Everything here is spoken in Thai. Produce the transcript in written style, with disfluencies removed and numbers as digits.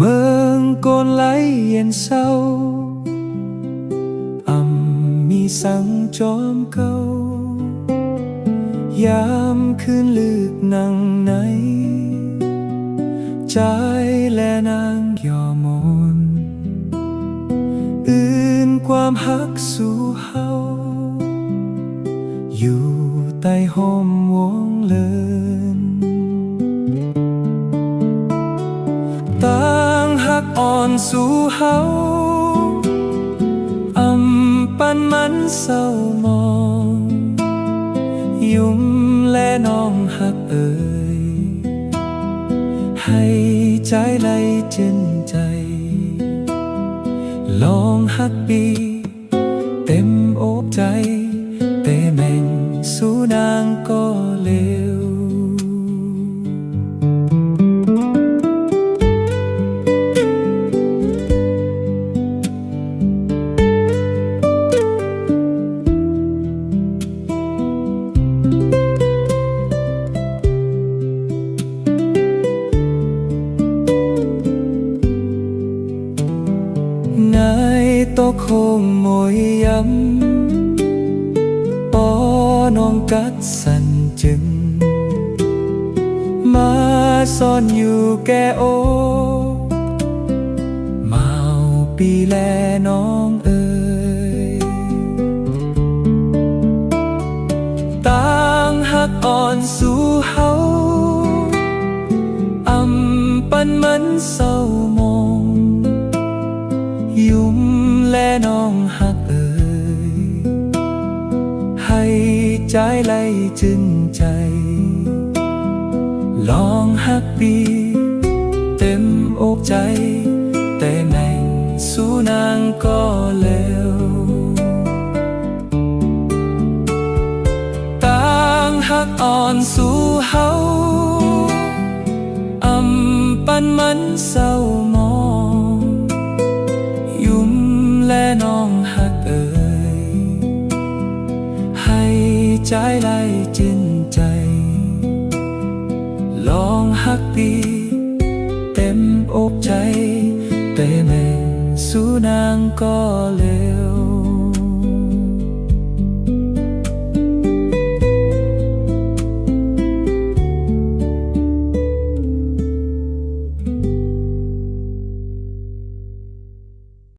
เมืองโกนไหลเย็นเศร้ามีสังจอมเก่ายามคืนลึกนั่งในใจและนางยอมนอื่นความหักสู่เฮาอยู่ใต้ห่มวงเลินต่างหักอ่อนสู่เฮาปันมันเศร้ามองยุ่มและน้องหักเอ่ยให้ใจไหลเจนใจลองหักปีเต็มอกใจแต่แม่งสู้นางก็เลวนายโตคงมวยย้ำปอน้องกัดสันจึงมาซ่อนอยู่แก่โอเมาปีแลน้องเอ่ยต่างหักอ่อนสู่เฮาปันมันเศร้ามองยุ่มและน้องหักเอ่ยให้ใจไหลจึนใจลองหักปีเต็มอกใจแต่แม่งสู้นางก็เลวต่างหักอ่อนสู่เฮาปันมันเศร้ามองยุ่มและน้องหักเอ่ยให้ใจไหลจินใจลองหักปีเต็มอกใจแต่แม่สู้นางก็เลว